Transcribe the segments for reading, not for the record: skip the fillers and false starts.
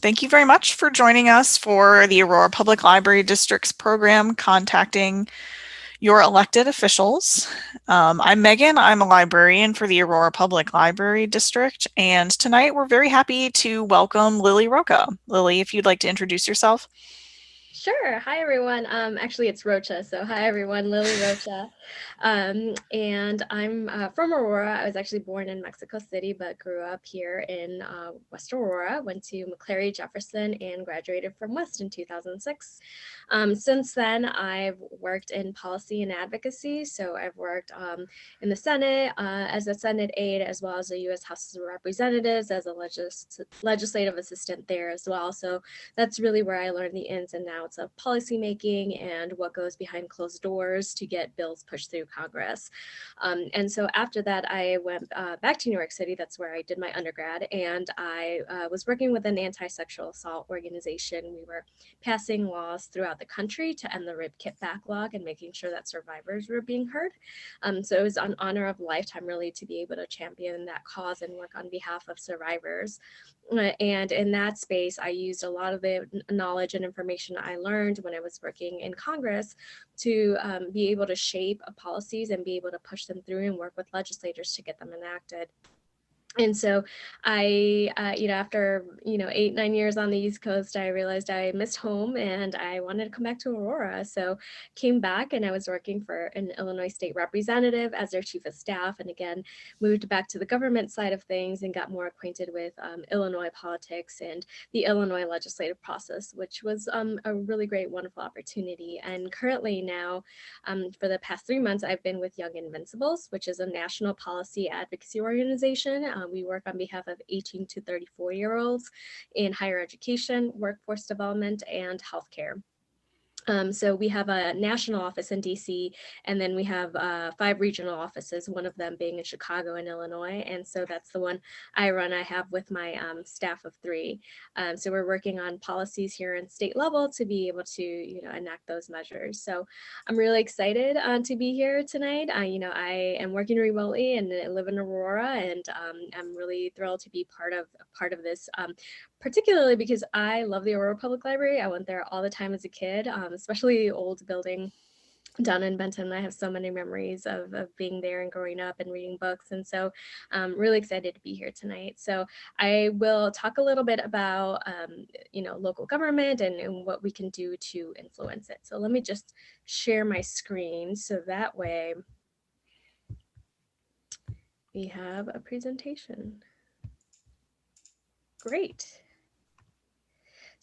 Thank you very much for joining us for the Aurora Public Library District's program, Contacting Your Elected Officials. I'm Megan. I'm a librarian for the Aurora Public Library District, and tonight we're very happy to welcome Lily Rocha. Lily, if you'd like to introduce yourself. Sure. Hi, everyone. Actually, it's Rocha. So hi, everyone. Lily Rocha. And I'm from Aurora. I was actually born in Mexico City, but grew up here in West Aurora. Went to McCleary Jefferson and graduated from West in 2006. Since then, I've worked in policy and advocacy. So I've worked in the Senate as a Senate aide, as well as the U.S. House of Representatives as a legislative assistant there as well. So that's really where I learned the ins and outs of policymaking and what goes behind closed doors to get bills pushed through Congress. And so after that, I went back to New York City. That's where I did my undergrad. And I was working with an anti-sexual assault organization. We were passing laws throughout the country to end the rape kit backlog and making sure that survivors were being heard. So it was an honor of a lifetime, really, to be able to champion that cause and work on behalf of survivors. And in that space, I used a lot of the knowledge and information I learned when I was working in Congress to be able to shape policies and be able to push them through and work with legislators to get them enacted. And so I, after, 8, 9 years on the East Coast, I realized I missed home and I wanted to come back to Aurora. So came back and I was working for an Illinois state representative as their chief of staff. And again, moved back to the government side of things and got more acquainted with Illinois politics and the Illinois legislative process, which was a really great, wonderful opportunity. And currently now, for the past 3 months, I've been with Young Invincibles, which is a national policy advocacy organization. We work on behalf of 18 to 34-year-olds in higher education, workforce development, and healthcare. So we have a national office in DC, and then we have 5 regional offices, one of them being in Chicago and Illinois. And so that's the one I run. I have with my staff of 3. So we're working on policies here in state level to be able to, enact those measures. So I'm really excited to be here tonight. I am working remotely and I live in Aurora, and I'm really thrilled to be part of this. Particularly because I love the Aurora Public Library. I went there all the time as a kid, especially the old building down in Benton. I have so many memories of being there and growing up and reading books. And so I'm really excited to be here tonight. So I will talk a little bit about, local government and what we can do to influence it. So let me just share my screen so that way we have a presentation. Great.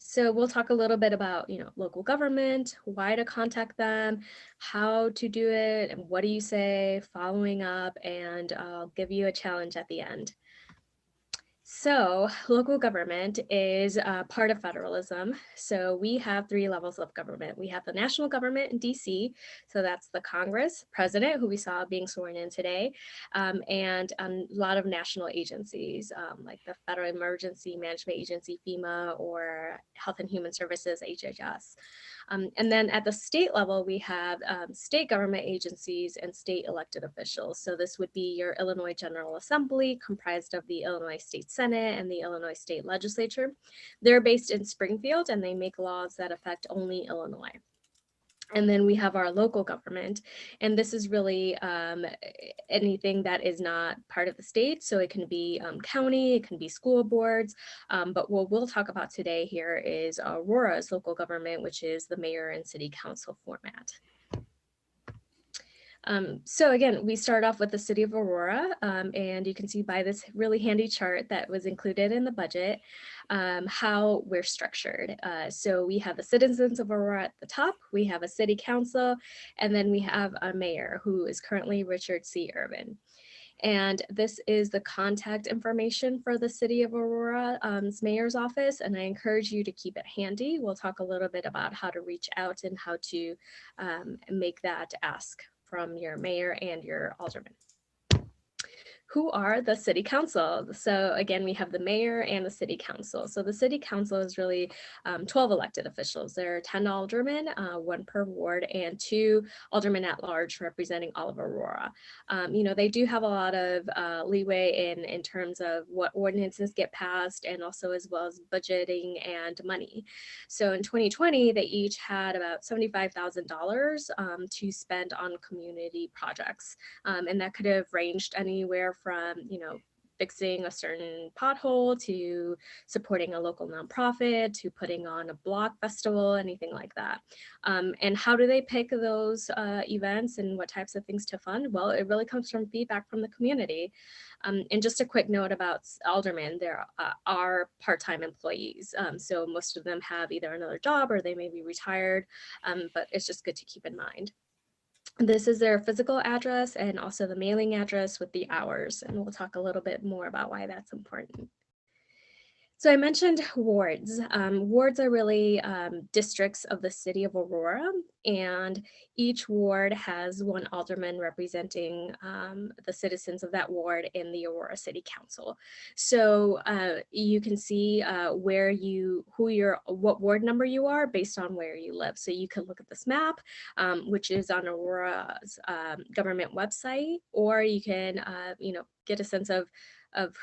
So we'll talk a little bit about, local government, why to contact them, how to do it, and what do you say, following up, and I'll give you a challenge at the end. So local government is part of federalism. So we have 3 levels of government. We have the national government in DC. So that's the Congress, president, who we saw being sworn in today, and a lot of national agencies like the Federal Emergency Management Agency, FEMA, or Health and Human Services, HHS. And then at the state level, we have state government agencies and state elected officials. So this would be your Illinois General Assembly, comprised of the Illinois State Senate and the Illinois State Legislature. They're based in Springfield and they make laws that affect only Illinois. And then we have our local government, and this is really anything that is not part of the state. So it can be county, it can be school boards, but what we'll talk about today here is Aurora's local government, which is the mayor and city council format. So again, we start off with the city of Aurora, and you can see by this really handy chart that was included in the budget how we're structured. So we have the citizens of Aurora at the top, we have a city council, and then we have a mayor who is currently Richard C. Irvin. And this is the contact information for the city of Aurora's mayor's office, and I encourage you to keep it handy. We'll talk a little bit about how to reach out and how to make that ask from your mayor and your alderman. who are the city council? So again, we have the mayor and the city council. So the city council is really 12 elected officials. There are 10 aldermen, one per ward, and 2 aldermen at large representing all of Aurora. They do have a lot of leeway in terms of what ordinances get passed, and also as well as budgeting and money. So in 2020, they each had about $75,000 to spend on community projects. And that could have ranged anywhere from, fixing a certain pothole to supporting a local nonprofit to putting on a block festival, anything like that. And how do they pick those events and what types of things to fund? Well, it really comes from feedback from the community. And just a quick note about aldermen, there are part-time employees. So most of them have either another job or they may be retired, but it's just good to keep in mind. This is their physical address and also the mailing address with the hours, and we'll talk a little bit more about why that's important. So I mentioned wards. Wards are really districts of the city of Aurora, and each ward has one alderman representing the citizens of that ward in the Aurora City Council. So you can see what ward number you are based on where you live. So you can look at this map, which is on Aurora's government website, or you can, get a sense of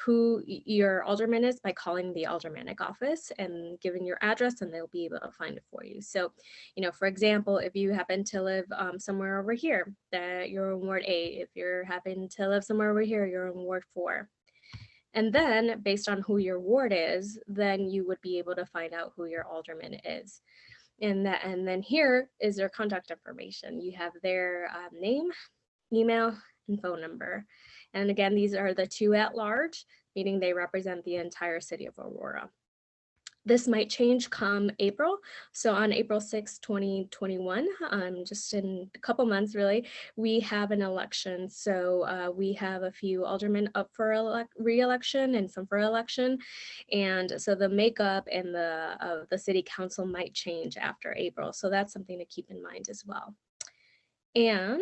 who your alderman is by calling the aldermanic office and giving your address, and they'll be able to find it for you. So, for example, if you happen to live somewhere over here, that you're in Ward 8, if you happen to live somewhere over here, you're in Ward 4. And then based on who your ward is, then you would be able to find out who your alderman is. And then here is their contact information. You have their name, email, and phone number. And again, these are the 2 at large, meaning they represent the entire city of Aurora. This might change come April. So on April 6, 2021, just in a couple months really, we have an election. So we have a few aldermen up for re-election and some for election. And so the makeup and the city council might change after April. So that's something to keep in mind as well. And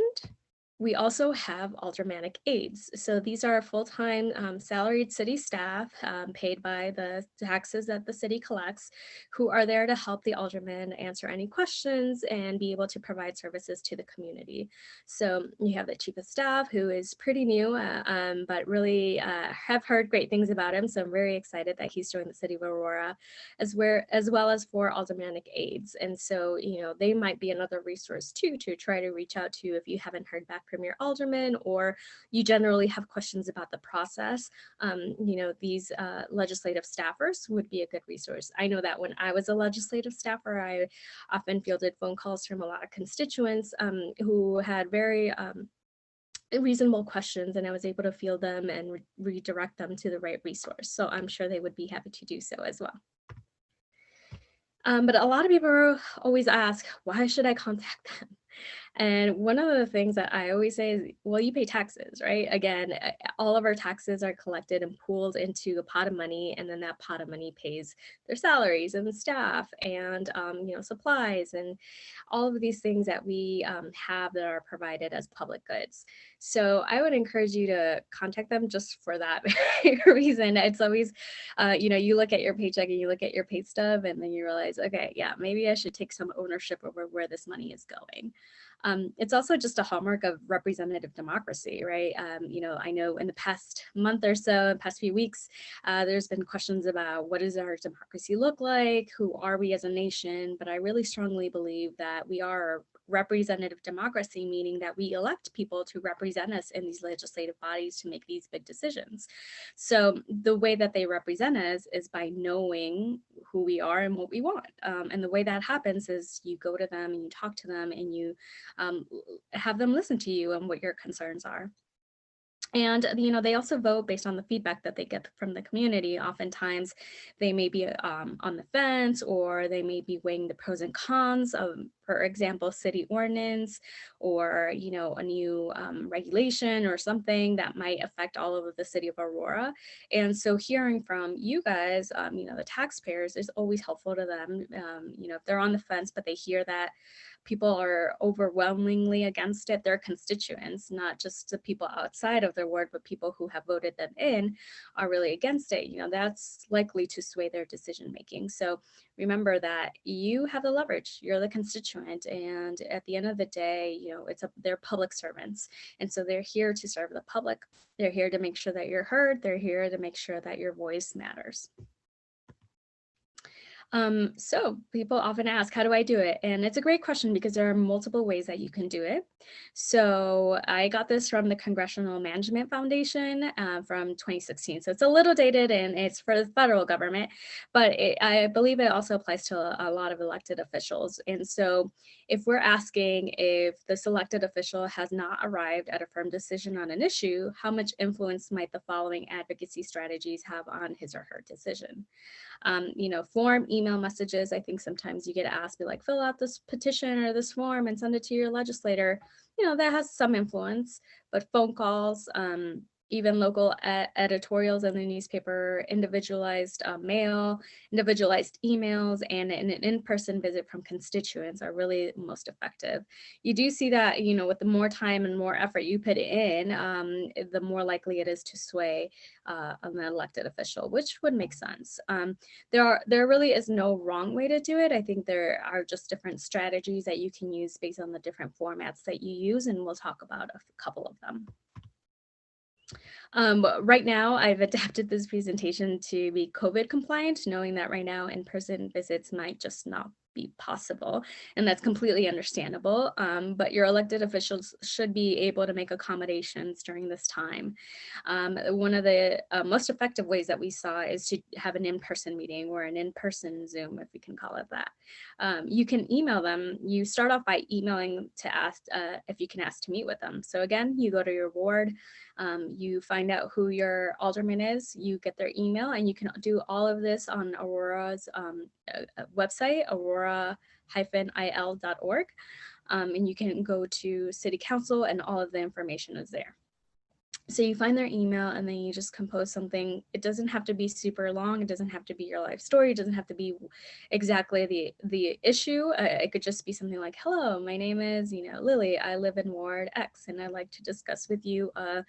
we also have aldermanic aides. So these are full-time salaried city staff paid by the taxes that the city collects, who are there to help the alderman answer any questions and be able to provide services to the community. So you have the chief of staff, who is pretty new, but really have heard great things about him. So I'm very excited that he's joined the city of Aurora, as well as 4 aldermanic aides. And so, they might be another resource too, to try to reach out to if you haven't heard back from your alderman, or you generally have questions about the process. These legislative staffers would be a good resource. I know that when I was a legislative staffer, I often fielded phone calls from a lot of constituents who had very reasonable questions, and I was able to field them and redirect them to the right resource. So I'm sure they would be happy to do so as well. But a lot of people always ask, why should I contact them? And one of the things that I always say is, well, you pay taxes, right? Again, all of our taxes are collected and pooled into a pot of money, and then that pot of money pays their salaries and the staff and, supplies and all of these things that we have that are provided as public goods. So I would encourage you to contact them just for that reason. It's always, you look at your paycheck and you look at your pay stub, and then you realize, okay, yeah, maybe I should take some ownership over where this money is going. It's also just a hallmark of representative democracy, right? I know in the past month or so, past few weeks, there's been questions about what does our democracy look like? Who are we as a nation? But I really strongly believe that we are representative democracy, meaning that we elect people to represent us in these legislative bodies to make these big decisions. So the way that they represent us is by knowing who we are and what we want. And the way that happens is you go to them and you talk to them and you have them listen to you and what your concerns are. And, they also vote based on the feedback that they get from the community. Oftentimes they may be on the fence, or they may be weighing the pros and cons of for example, city ordinance or, a new regulation or something that might affect all of the city of Aurora. And so hearing from you guys, the taxpayers is always helpful to them. If they're on the fence, but they hear that people are overwhelmingly against it, their constituents, not just the people outside of their ward, but people who have voted them in are really against it, that's likely to sway their decision making. So remember that you have the leverage, you're the constituent, and at the end of the day, they're public servants. And so they're here to serve the public. They're here to make sure that you're heard. They're here to make sure that your voice matters. So people often ask, how do I do it? And it's a great question because there are multiple ways that you can do it. So I got this from the Congressional Management Foundation from 2016. So it's a little dated and it's for the federal government, but I believe it also applies to a lot of elected officials. And so if we're asking if the selected official has not arrived at a firm decision on an issue, how much influence might the following advocacy strategies have on his or her decision? Form email messages. I think sometimes you get asked, be like, fill out this petition or this form and send it to your legislator. That has some influence, but phone calls, even local editorials in the newspaper, individualized mail, individualized emails, and an in-person visit from constituents are really most effective. You do see that, with the more time and more effort you put in, the more likely it is to sway an elected official, which would make sense. There really is no wrong way to do it. I think there are just different strategies that you can use based on the different formats that you use, and we'll talk about a couple of them. Right now, I've adapted this presentation to be COVID compliant, knowing that right now in-person visits might just not be possible, and that's completely understandable. But your elected officials should be able to make accommodations during this time. One of the most effective ways that we saw is to have an in-person meeting or an in-person Zoom, if we can call it that. You can email them. You start off by emailing to ask if you can ask to meet with them. So again, you go to your ward, you find out who your alderman is, you get their email, and you can do all of this on Aurora's website, aurora-il.org. And you can go to city council and all of the information is there. So you find their email and then you just compose something. It doesn't have to be super long. It doesn't have to be your life story. It doesn't have to be exactly the issue. It could just be something like, hello, my name is, Lily. I live in Ward X and I'd like to discuss with you, a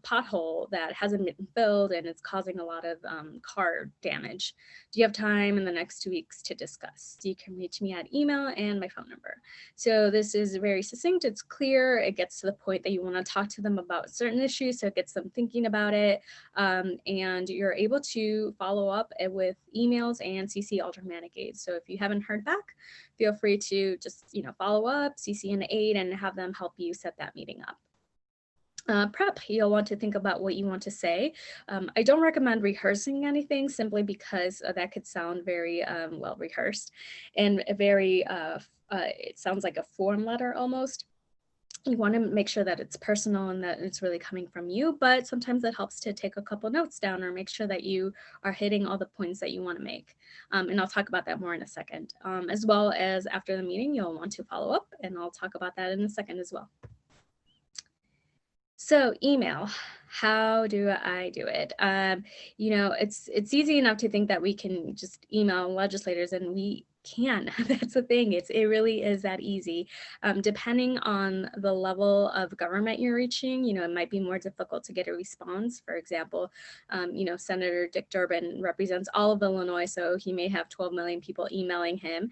pothole that hasn't been filled and it's causing a lot of car damage. Do you have time in the next 2 weeks to discuss? You can reach me at email and my phone number. So this is very succinct. It's clear. It gets to the point that you want to talk to them about certain issues. So it gets them thinking about it, and you're able to follow up with emails and CC aldermanic aides. So if you haven't heard back, feel free to just follow up, CC an aide, and have them help you set that meeting up. Prep, you'll want to think about what you want to say. I don't recommend rehearsing anything simply because that could sound very well rehearsed and very, it sounds like a form letter almost. You want to make sure that it's personal and that it's really coming from you, but sometimes it helps to take a couple notes down or make sure that you are hitting all the points that you want to make. And I'll talk about that more in a second. As well as after the meeting, you'll want to follow up, and I'll talk about that in a second as well. So email, how do I do it? It's easy enough to think that we can just email legislators, and we can. That's the thing. It really is that easy. Depending on the level of government you're reaching, it might be more difficult to get a response. For example, Senator Dick Durbin represents all of Illinois, so he may have 12 million people emailing him.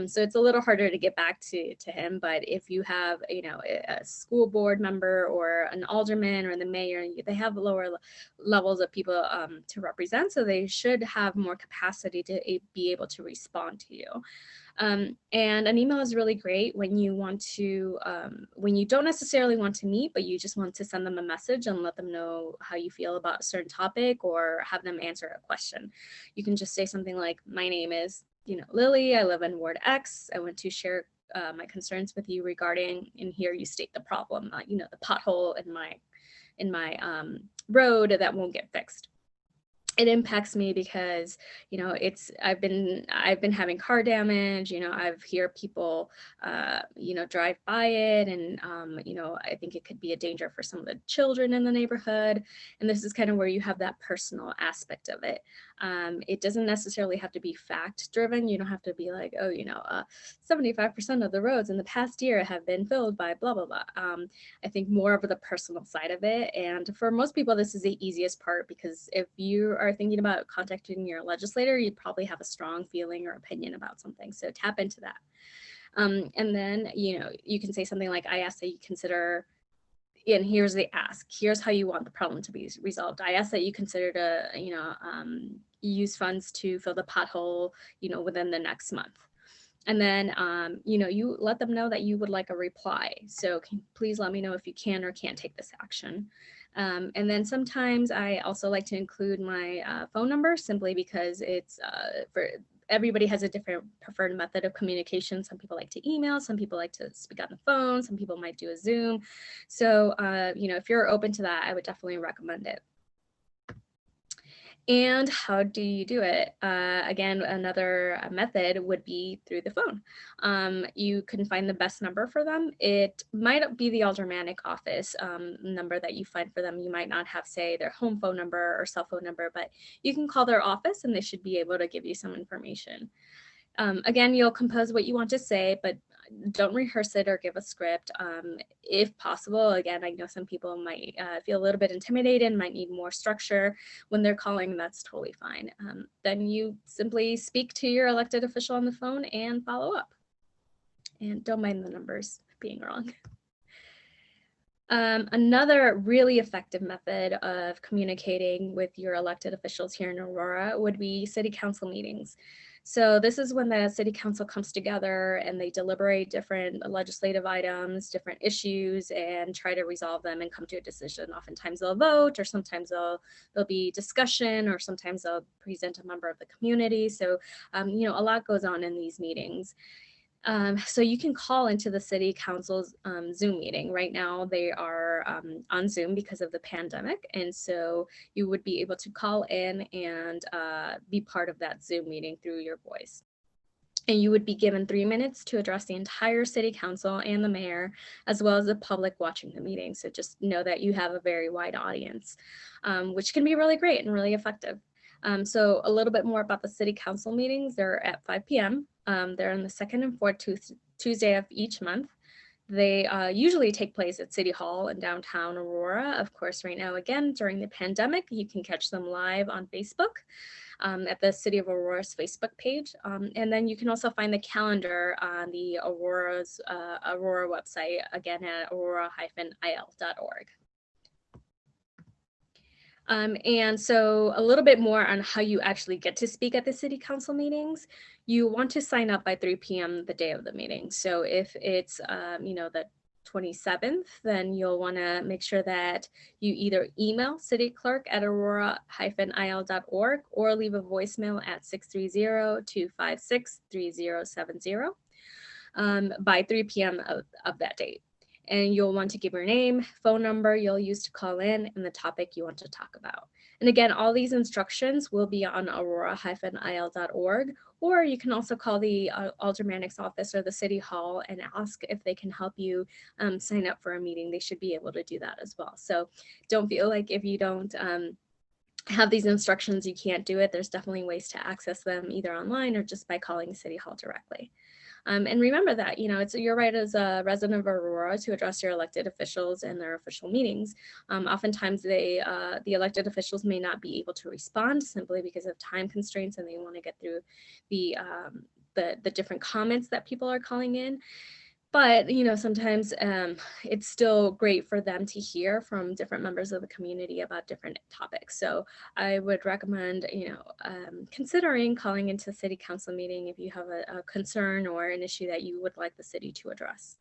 So it's a little harder to get back to him. But if you have, a school board member or an alderman or the mayor, they have lower levels of people to represent, so they should have more capacity to be able to respond to you. And an email is really great when you want to, when you don't necessarily want to meet, but you just want to send them a message and let them know how you feel about a certain topic or have them answer a question. You can just say something like, my name is, Lily, I live in Ward X. I want to share my concerns with you regarding, and here you state the problem, the pothole in my road that won't get fixed. it impacts me because, you know, I've been having car damage, you know, I've hear people, you know, drive by it, and, you know, I think it could be a danger for some of the children in the neighborhood. And this is kind of where you have that personal aspect of it. It doesn't necessarily have to be fact driven. You don't have to be like, oh, you know, 75% of the roads in the past year have been filled by blah, blah, blah. I think more of the personal side of it. And for most people, this is the easiest part, because if you are thinking about contacting your legislator, you'd probably have a strong feeling or opinion about something. So tap into that. And then, you know, you can say something like, I ask that you consider, and here's the ask, here's how you want the problem to be resolved. I ask that you consider to, you know, use funds to fill the pothole, you know, within the next month. And then, you know, you let them know that you would like a reply. So please let me know if you can or can't take this action. And then sometimes I also like to include my phone number, simply because it's for everybody has a different preferred method of communication. Some people like to email, some people like to speak on the phone, some people might do a Zoom. So, you know, if you're open to that, I would definitely recommend it. And how do you do it? Again, another method would be through the phone. You can find the best number for them. It might be the aldermanic office number that you find for them. You might not have, say, their home phone number or cell phone number, but you can call their office and they should be able to give you some information. Again, you'll compose what you want to say, but don't rehearse it or give a script. If possible, again, I know some people might feel a little bit intimidated, might need more structure when they're calling. That's totally fine. Then you simply speak to your elected official on the phone and follow up. And don't mind the numbers being wrong. Another really effective method of communicating with your elected officials here in Aurora would be city council meetings. So this is when the city council comes together and they deliberate different legislative items, different issues, and try to resolve them and come to a decision. Oftentimes they'll vote, or sometimes there'll be discussion, or sometimes they'll present a member of the community. So, you know, a lot goes on in these meetings. So you can call into the city council's Zoom meeting. Right now they are on Zoom because of the pandemic. And so you would be able to call in and be part of that Zoom meeting through your voice. And you would be given 3 minutes to address the entire city council and the mayor, as well as the public watching the meeting. So just know that you have a very wide audience, which can be really great and really effective. So a little bit more about the city council meetings. They're at 5 p.m. They're on the second and fourth Tuesday of each month. They usually take place at City Hall in downtown Aurora. Of course, right now, again, during the pandemic, you can catch them live on Facebook at the City of Aurora's Facebook page. And then you can also find the calendar on the Aurora's Aurora website, again at aurora-il.org. And so a little bit more on how you actually get to speak at the city council meetings. You want to sign up by 3 p.m. the day of the meeting. So if it's, you know, the 27th, then you'll want to make sure that you either email cityclerk@aurora-il.org or leave a voicemail at 630-256-3070 by 3 p.m. of that date. And you'll want to give your name, phone number you'll use to call in, and the topic you want to talk about. And again, all these instructions will be on aurora-il.org, or you can also call the aldermanic's office or the city hall and ask if they can help you sign up for a meeting. They should be able to do that as well. So don't feel like if you don't have these instructions, you can't do it. There's definitely ways to access them either online or just by calling City Hall directly. And remember that, you know, it's your right as a resident of Aurora to address your elected officials in their official meetings. Oftentimes the elected officials may not be able to respond simply because of time constraints, and they want to get through the different comments that people are calling in. But, you know, sometimes it's still great for them to hear from different members of the community about different topics. So I would recommend, you know, considering calling into a city council meeting if you have a concern or an issue that you would like the city to address.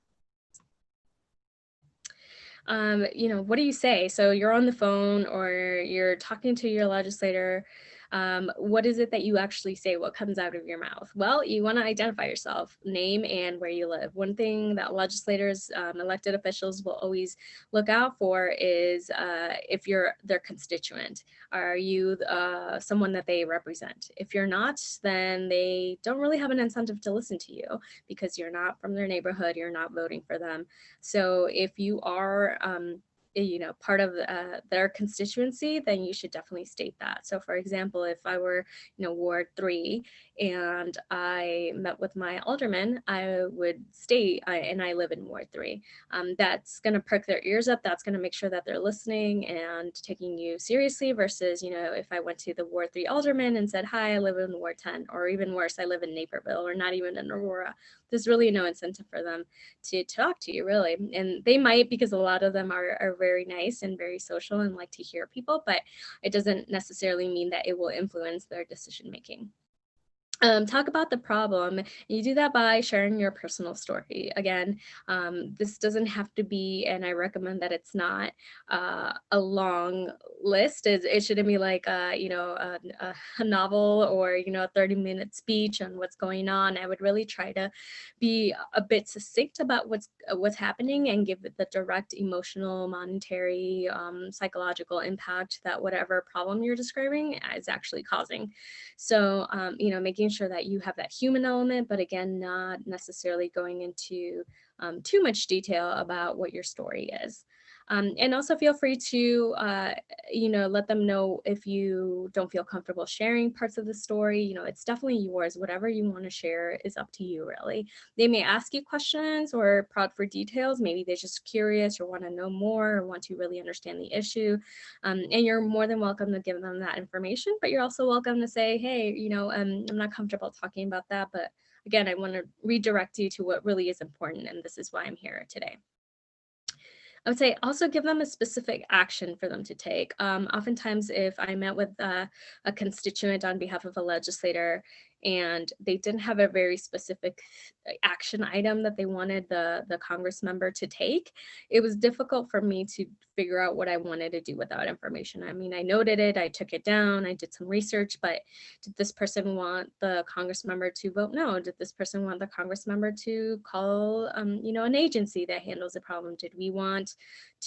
You know, what do you say? So you're on the phone or you're talking to your legislator. What is it that you actually say? What comes out of your mouth? Well, you want to identify yourself, name and where you live. One thing that legislators, elected officials will always look out for is if you're their constituent. Are you someone that they represent? If you're not, then they don't really have an incentive to listen to you because you're not from their neighborhood, you're not voting for them. So if you are, part of their constituency, then you should definitely state that. So for example, if I were, Ward 3 and I met with my alderman, I would state, and I live in Ward 3. That's going to perk their ears up. That's going to make sure that they're listening and taking you seriously versus, if I went to the Ward 3 alderman and said, hi, I live in Ward 10, or even worse, I live in Naperville or not even in Aurora. There's really no incentive for them to talk to you, really. And they might, because a lot of them are very nice and very social and like to hear people, but it doesn't necessarily mean that it will influence their decision making. Talk about the problem. You do that by sharing your personal story. Again, this doesn't have to be, and I recommend that it's not a long list. It shouldn't be like, a novel or, a 30-minute speech on what's going on. I would really try to be a bit succinct about what's happening and give it the direct emotional, monetary, psychological impact that whatever problem you're describing is actually causing. So, making sure that you have that human element, but again, not necessarily going into too much detail about what your story is. And also feel free to, let them know if you don't feel comfortable sharing parts of the story. It's definitely yours. Whatever you want to share is up to you, really. They may ask you questions or prod for details. Maybe they're just curious or want to know more or want to really understand the issue. And you're more than welcome to give them that information, but you're also welcome to say, hey, I'm not comfortable talking about that, but again, I want to redirect you to what really is important, and this is why I'm here today. I would say also give them a specific action for them to take. Oftentimes, if I met with a constituent on behalf of a legislator and they didn't have a very specific action item that they wanted the Congress member to take, it was difficult for me to figure out what I wanted to do with that information. I mean, I noted it, I took it down, I did some research, but did this person want the Congress member to vote no? Did this person want the Congress member to call, an agency that handles the problem? Did we want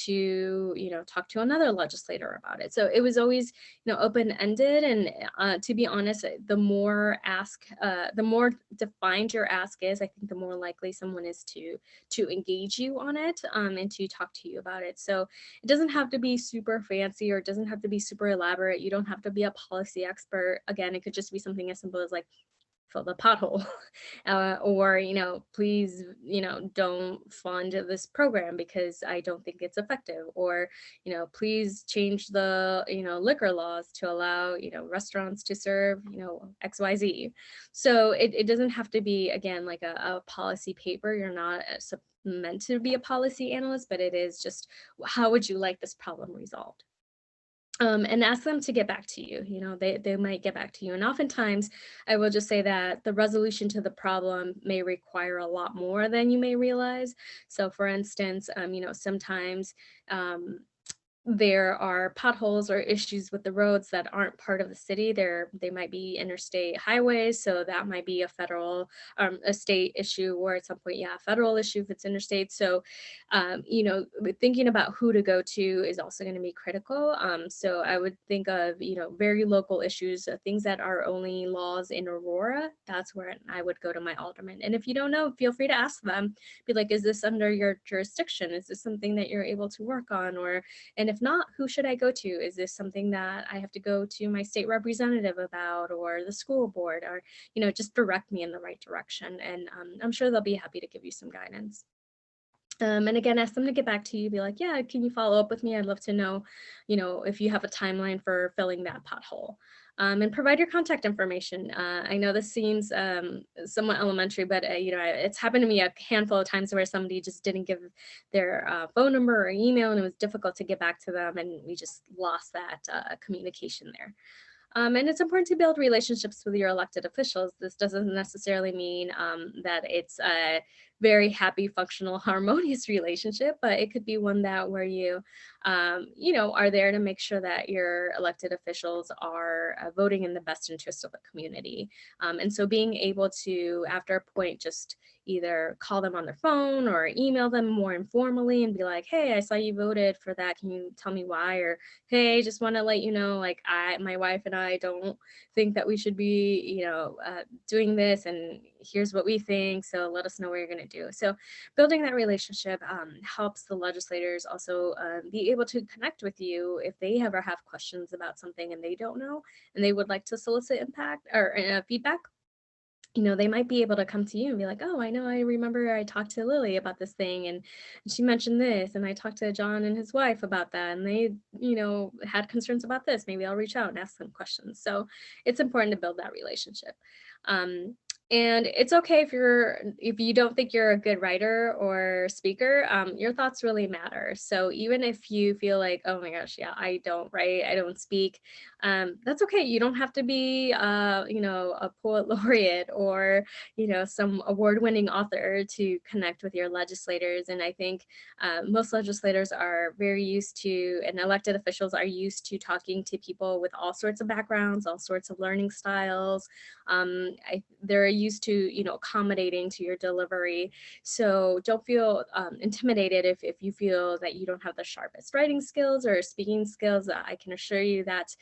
to, talk to another legislator about it? So it was always, open-ended. And to be honest, the more defined your ask is, I think the more likely someone is to engage you on it, and to talk to you about it. So it doesn't have to be super fancy or it doesn't have to be super elaborate. You don't have to be a policy expert. Again, it could just be something as simple as like, fill the pothole, or, please, don't fund this program because I don't think it's effective, or, please change the, liquor laws to allow, restaurants to serve, XYZ. So it doesn't have to be, again, like a policy paper. You're not meant to be a policy analyst, but it is just, how would you like this problem resolved? And ask them to get back to you. They might get back to you. And oftentimes, I will just say that the resolution to the problem may require a lot more than you may realize. So for instance, sometimes there are potholes or issues with the roads that aren't part of the city. They might be interstate highways, so that might be a state issue, or at some point, a federal issue if it's interstate. So, thinking about who to go to is also going to be critical. So I would think of, very local issues, things that are only laws in Aurora. That's where I would go to my alderman. And if you don't know, feel free to ask them. Be like, is this under your jurisdiction? Is this something that you're able to work on? And if not, who should I go to? Is this something that I have to go to my state representative about, or the school board, or, just direct me in the right direction. And I'm sure they'll be happy to give you some guidance. And again, ask them to get back to you. Be like, yeah, can you follow up with me? I'd love to know, if you have a timeline for filling that pothole. And provide your contact information. I know this seems somewhat elementary, but it's happened to me a handful of times where somebody just didn't give their phone number or email, and it was difficult to get back to them, and we just lost that communication there. And it's important to build relationships with your elected officials. This doesn't necessarily mean that it's very happy, functional, harmonious relationship, but it could be one that where you, are there to make sure that your elected officials are voting in the best interest of the community. And so being able to, after a point, just either call them on their phone or email them more informally and be like, hey, I saw you voted for that. Can you tell me why? Or, hey, just want to let you know, like, my wife and I don't think that we should be, doing this, and here's what we think. So let us know what you're going to do. So building that relationship helps the legislators also be able to connect with you if they ever have questions about something and they don't know, and they would like to solicit impact or feedback. They might be able to come to you and be like, oh, I know, I remember I talked to Lily about this thing, and she mentioned this, and I talked to John and his wife about that, and they, had concerns about this. Maybe I'll reach out and ask them questions. So it's important to build that relationship. Um, and it's okay if you don't think you're a good writer or speaker. Your thoughts really matter. So even if you feel like, oh my gosh, yeah, I don't write, I don't speak, that's okay. You don't have to be, a poet laureate or, some award-winning author to connect with your legislators. And I think most legislators are very used to, and elected officials are used to talking to people with all sorts of backgrounds, all sorts of learning styles. They're used to, accommodating to your delivery. So don't feel intimidated if you feel that you don't have the sharpest writing skills or speaking skills. I can assure you that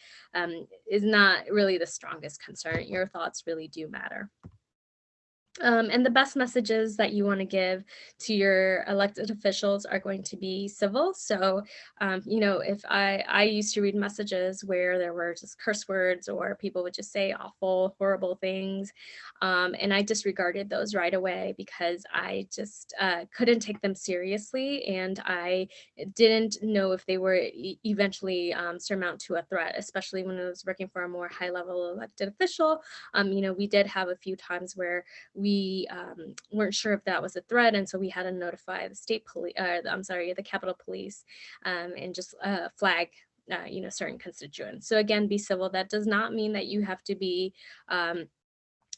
is not really the strongest concern. Your thoughts really do matter. And the best messages that you want to give to your elected officials are going to be civil. So, if I used to read messages where there were just curse words or people would just say awful, horrible things, and I disregarded those right away because I just couldn't take them seriously, and I didn't know if they were eventually surmount to a threat, especially when I was working for a more high-level elected official. We did have a few times where we weren't sure if that was a threat, and so we had to notify the state police, the Capitol Police, and just flag certain constituents. So again, be civil. That does not mean that you have to be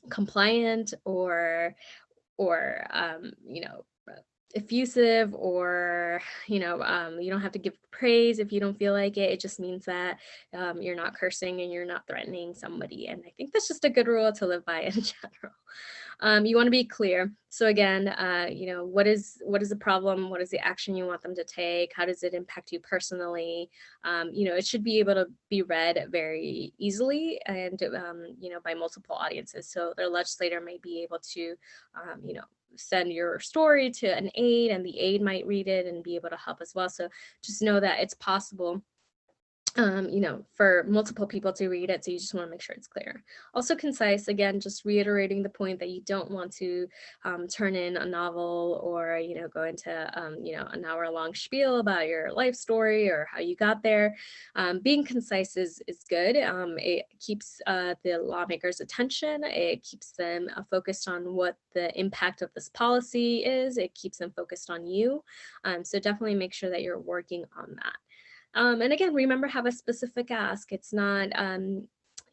compliant or effusive, or you don't have to give praise if you don't feel like it. It just means that you're not cursing and you're not threatening somebody, and I think that's just a good rule to live by in general. You want to be clear. So again, what is the problem? What is the action you want them to take? How does it impact you personally? It should be able to be read very easily and by multiple audiences. So their legislator may be able to send your story to an aide, and the aide might read it and be able to help as well. So just know that it's possible for multiple people to read it. So you just want to make sure it's clear. Also concise, again, just reiterating the point that you don't want to turn in a novel or, go into, an hour-long spiel about your life story or how you got there. Being concise is good. It keeps the lawmakers' attention. It keeps them focused on what the impact of this policy is. It keeps them focused on you. So definitely make sure that you're working on that. And again, remember, have a specific ask. It's not,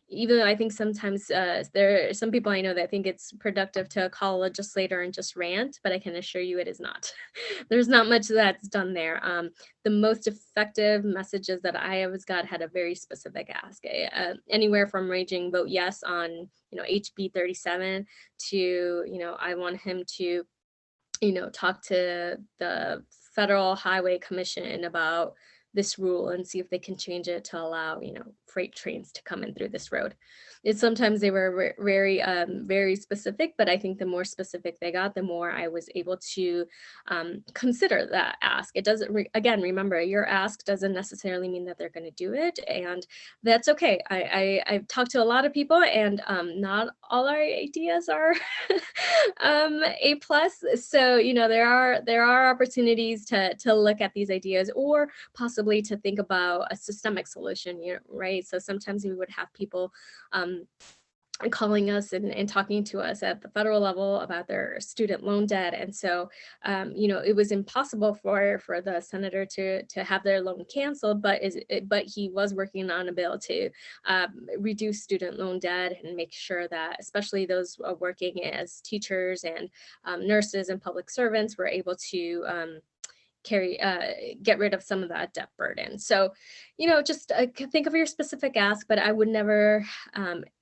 even though I think sometimes there are some people I know that think it's productive to call a legislator and just rant, but I can assure you it is not. There's not much that's done there. The most effective messages that I always got had a very specific ask, anywhere from raging vote yes on, HB 37 to, I want him to, talk to the Federal Highway Commission about this rule and see if they can change it to allow, freight trains to come in through this road. Sometimes they were very, very specific, but I think the more specific they got, the more I was able to consider that ask. It doesn't, again, remember, your ask doesn't necessarily mean that they're going to do it, and that's okay. I've talked to a lot of people, and not all our ideas are A plus. So, there are opportunities to look at these ideas, or possibly to think about a systemic solution, right? So sometimes we would have people calling us and talking to us at the federal level about their student loan debt. And so, it was impossible for the senator to have their loan canceled, but he was working on a bill to reduce student loan debt and make sure that especially those working as teachers and nurses and public servants were able to get rid of some of that debt burden. So, just think of your specific ask, but I would never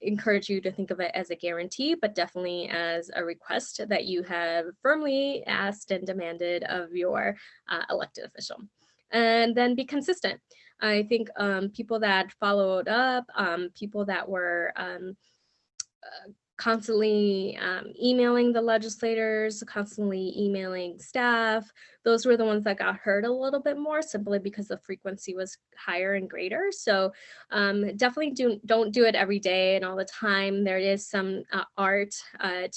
encourage you to think of it as a guarantee, but definitely as a request that you have firmly asked and demanded of your elected official. And then be consistent. I think people that followed up, people that were constantly emailing the legislators, constantly emailing staff. Those were the ones that got hurt a little bit more simply because the frequency was higher and greater. So definitely don't do it every day and all the time. There is some art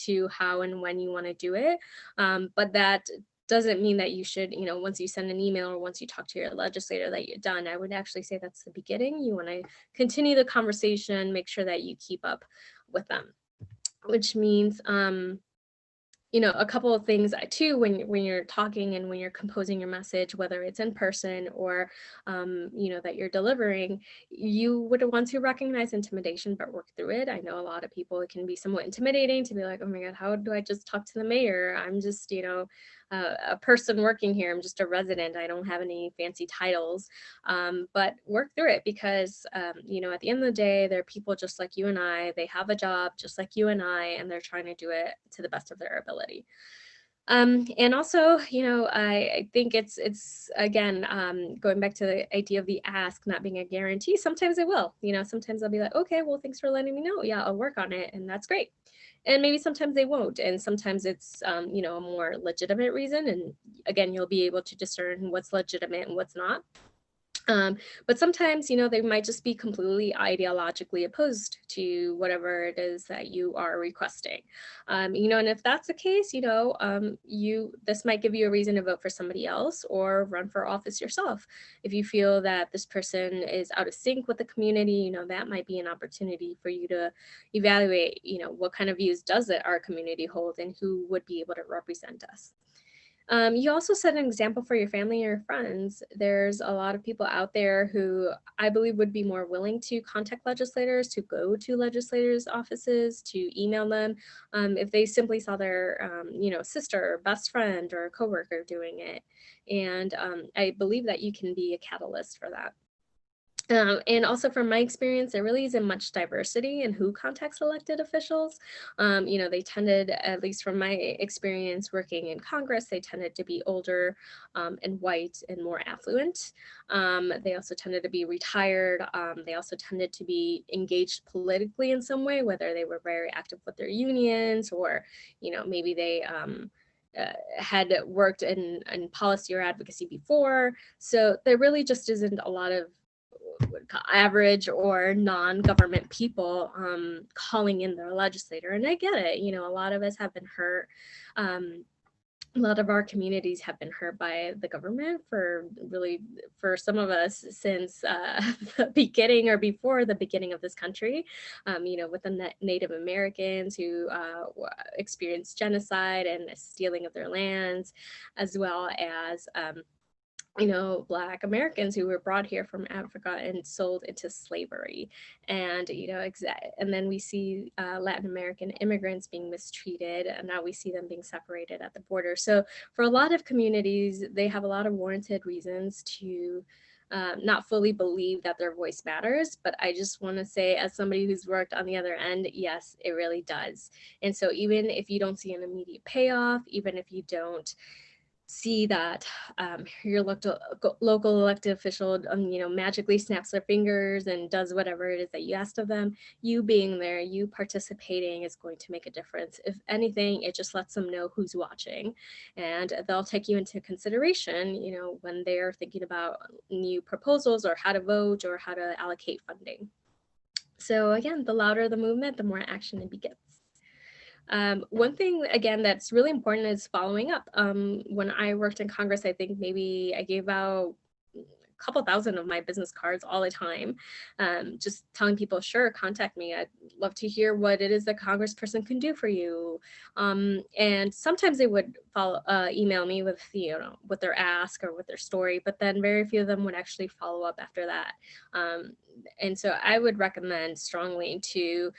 to how and when you want to do it, but that doesn't mean that you should, once you send an email or once you talk to your legislator that you're done. I would actually say that's the beginning. You want to continue the conversation, make sure that you keep up with them, which means a couple of things too when you're talking and when you're composing your message, whether it's in person or that you're delivering, you would want to recognize intimidation but work through it. I know a lot of people, it can be somewhat intimidating to be like, oh my god, how do I just talk to the mayor? I'm just a person working here. I'm just a resident. I don't have any fancy titles, but work through it because at the end of the day, they're people just like you and I. They have a job just like you and I, and they're trying to do it to the best of their ability. And also, I think it's again, going back to the idea of the ask not being a guarantee. Sometimes it will, sometimes I'll be like, okay, well, thanks for letting me know. Yeah, I'll work on it. And that's great. And maybe sometimes they won't. And sometimes it's, a more legitimate reason. And again, you'll be able to discern what's legitimate and what's not. But sometimes, they might just be completely ideologically opposed to whatever it is that you are requesting. And if that's the case, this might give you a reason to vote for somebody else or run for office yourself. If you feel that this person is out of sync with the community, that might be an opportunity for you to evaluate, what kind of views does our community hold and who would be able to represent us. You also set an example for your family and your friends. There's a lot of people out there who I believe would be more willing to contact legislators, to go to legislators' offices, to email them, if they simply saw their, sister or best friend or coworker doing it. And I believe that you can be a catalyst for that. And also from my experience, there really isn't much diversity in who contacts elected officials. They tended, at least from my experience working in Congress, they tended to be older and white and more affluent. They also tended to be retired. They also tended to be engaged politically in some way, whether they were very active with their unions or, maybe they had worked in policy or advocacy before. So there really just isn't a lot of average or non-government people calling in their legislator. And I get it, a lot of us have been hurt. A lot of our communities have been hurt by the government for some of us since the beginning or before the beginning of this country, with the Native Americans who experienced genocide and stealing of their lands, as well as Black Americans who were brought here from Africa and sold into slavery. And, and then we see Latin American immigrants being mistreated, and now we see them being separated at the border. So for a lot of communities, they have a lot of warranted reasons to not fully believe that their voice matters. But I just want to say, as somebody who's worked on the other end, yes, it really does. And so even if you don't see an immediate payoff, even if you don't see that your local elected official, magically snaps their fingers and does whatever it is that you asked of them, you being there, you participating is going to make a difference. If anything, it just lets them know who's watching, and they'll take you into consideration, when they're thinking about new proposals or how to vote or how to allocate funding. So again, the louder the movement, the more action it begets. One thing, again, that's really important is following up. When I worked in Congress, I think maybe I gave out couple thousand of my business cards all the time, just telling people, sure, contact me. I'd love to hear what it is that congressperson can do for you. And sometimes they would email me with, what their ask or what their story, but then very few of them would actually follow up after that. And so I would recommend strongly to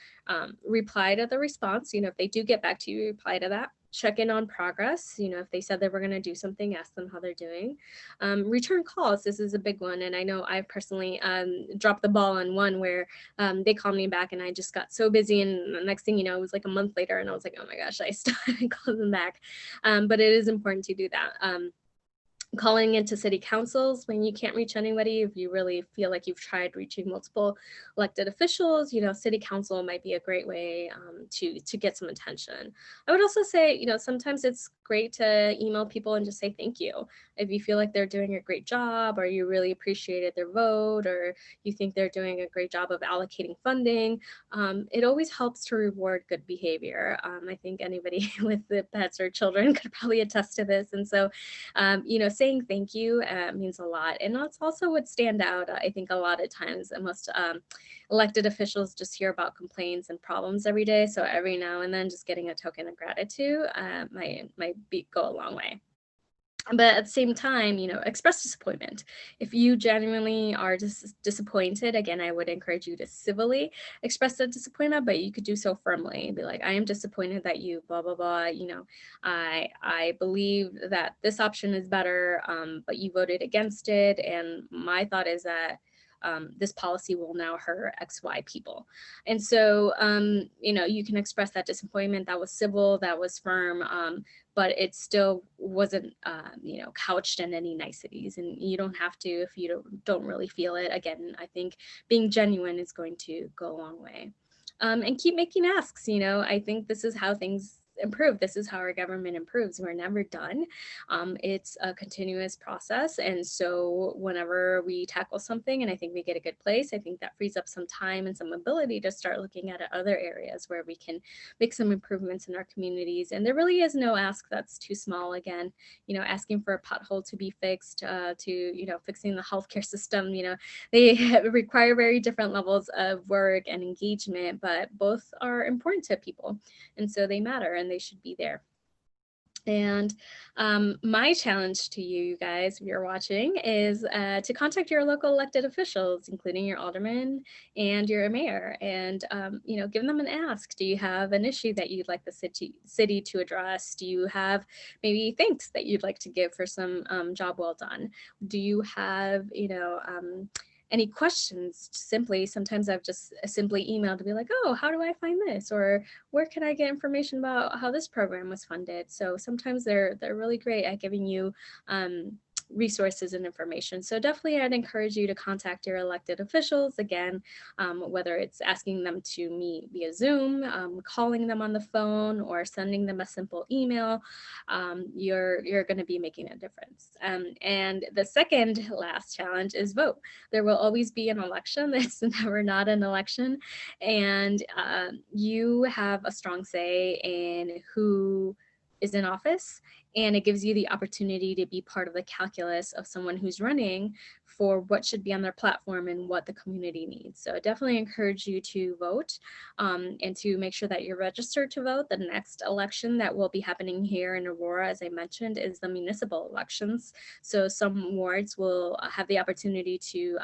reply to the response. If they do get back to you, reply to that. Check in on progress. If they said they were going to do something, ask them how they're doing. Return calls. This is a big one. And I know I personally dropped the ball on one where they called me back and I just got so busy. And the next thing you know, it was like a month later and I was like, oh my gosh, I still haven't called them back. But it is important to do that. Calling into city councils when you can't reach anybody, if you really feel like you've tried reaching multiple elected officials, city council might be a great way to get some attention. I would also say, sometimes it's great to email people and just say thank you. If you feel like they're doing a great job, or you really appreciated their vote, or you think they're doing a great job of allocating funding, it always helps to reward good behavior. I think anybody with the pets or children could probably attest to this. And so, saying thank you means a lot. And that's also would stand out. I think a lot of times most elected officials just hear about complaints and problems every day. So every now and then just getting a token of gratitude might go a long way. But at the same time, express disappointment. If you genuinely are disappointed, again, I would encourage you to civilly express that disappointment, but you could do so firmly. Be like, I am disappointed that you blah, blah, blah. I believe that this option is better, but you voted against it. And my thought is that this policy will now hurt XY people. And so, you can express that disappointment. That was civil, that was firm, but it still wasn't, couched in any niceties. And you don't have to if you don't really feel it. Again, I think being genuine is going to go a long way. And keep making asks. I think this is how things improve. This is how our government improves. We're never done. It's a continuous process. And so whenever we tackle something and I think we get a good place, I think that frees up some time and some ability to start looking at other areas where we can make some improvements in our communities. And there really is no ask that's too small. Again, asking for a pothole to be fixed, to, fixing the healthcare system, they require very different levels of work and engagement, but both are important to people. And so they matter and they should be there. And my challenge to you guys, if you're watching, is to contact your local elected officials, including your alderman and your mayor, and give them an ask. Do you have an issue that you'd like the city to address? Do you have maybe thanks that you'd like to give for some job well done? Do you have any questions? Sometimes I've just simply emailed to be like, oh, how do I find this? Or where can I get information about how this program was funded? So sometimes they're really great at giving you resources and information. So definitely I'd encourage you to contact your elected officials. Again, whether it's asking them to meet via Zoom, calling them on the phone, or sending them a simple email, you're going to be making a difference. And the second last challenge is vote. There will always be an election. It's never not an election. And you have a strong say in who is in office, and it gives you the opportunity to be part of the calculus of someone who's running for what should be on their platform and what the community needs. So I definitely encourage you to vote and to make sure that you're registered to vote. The next election that will be happening here in Aurora, as I mentioned, is the municipal elections. So some wards will have the opportunity to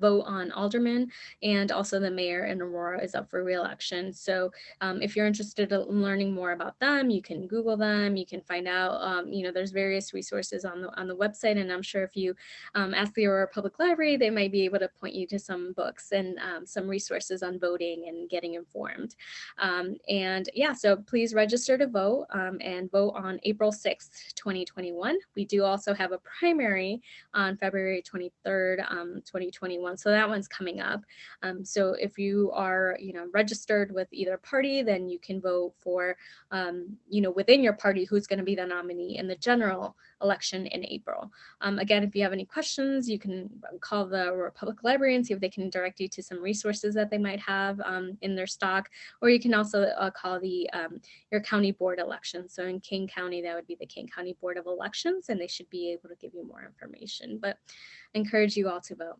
vote on aldermen, and also the mayor in Aurora is up for re-election. So if you're interested in learning more about them, you can Google them. You can find out, there's various resources on the website, and I'm sure if you ask the Aurora Public Library, they might be able to point you to some books and some resources on voting and getting informed. And yeah, so please register to vote and vote on April 6th, 2021. We do also have a primary on February 23rd. 2021. So that one's coming up. So if you are, registered with either party, then you can vote for, within your party who's going to be the nominee in the general election in April. Again, if you have any questions, you can call the Aurora Public Library and see if they can direct you to some resources that they might have in their stock, or you can also call your county board election. So in King County, that would be the King County Board of Elections, and they should be able to give you more information. But I encourage you all to vote.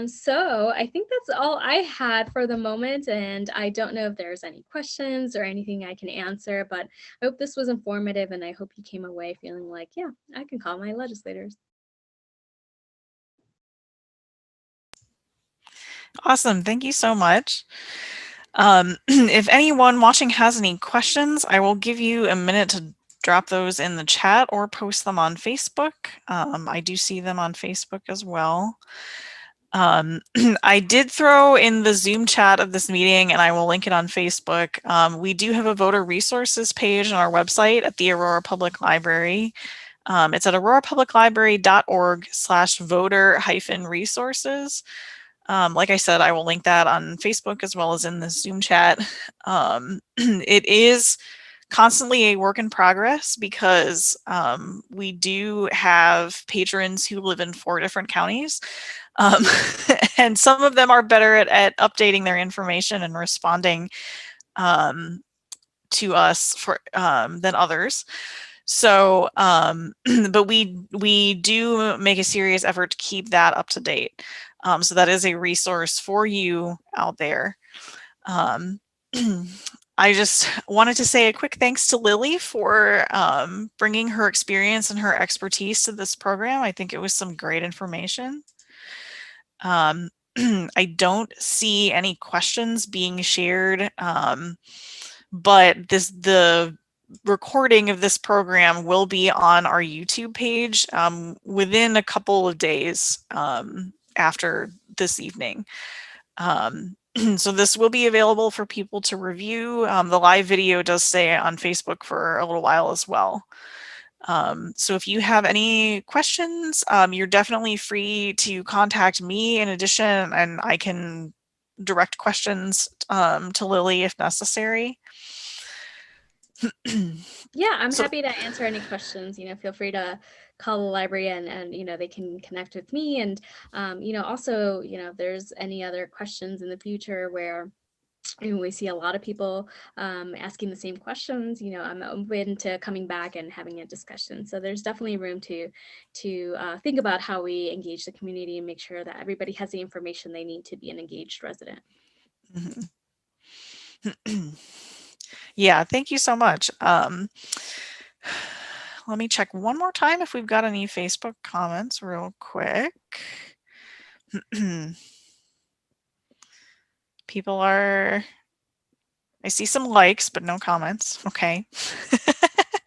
So I think that's all I had for the moment, and I don't know if there's any questions or anything I can answer, but I hope this was informative, and I hope you came away feeling like, yeah, I can call my legislators. Awesome. Thank you so much. If anyone watching has any questions, I will give you a minute to drop those in the chat or post them on Facebook. I do see them on Facebook as well. I did throw in the Zoom chat of this meeting, and I will link it on Facebook. We do have a voter resources page on our website at the Aurora Public Library. It's at aurorapubliclibrary.org/voter-resources. Like I said, I will link that on Facebook as well as in the Zoom chat. It is constantly a work in progress because we do have patrons who live in 4 different counties. And some of them are better at updating their information and responding to us than others. So, but we do make a serious effort to keep that up to date. So that is a resource for you out there. I just wanted to say a quick thanks to Lily for bringing her experience and her expertise to this program. I think it was some great information. I don't see any questions being shared, but the recording of this program will be on our YouTube page within a couple of days after this evening. So this will be available for people to review. The live video does stay on Facebook for a little while as well. So if you have any questions, you're definitely free to contact me in addition, and I can direct questions to Lily if necessary. Yeah, I'm So, happy to answer any questions. Feel free to call the library and they can connect with me. And, also, if there's any other questions in the future where we see a lot of people asking the same questions, I'm open to coming back and having a discussion. So there's definitely room to think about how we engage the community and make sure that everybody has the information they need to be an engaged resident. Yeah, thank you so much. Let me check one more time if we've got any Facebook comments real quick. People are, I see some likes, but no comments. Okay.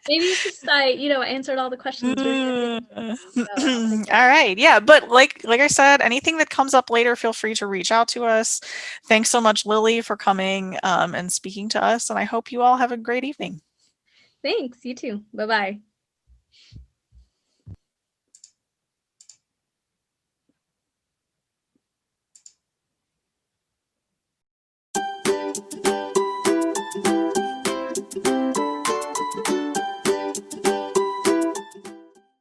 Maybe it's just answered all the questions very efficiently. So I'll take All that. right. Yeah, but like I said, anything that comes up later, feel free to reach out to us. Thanks so much, Lily, for coming and speaking to us, and I hope you all have a great evening. Thanks. You too. Bye-bye.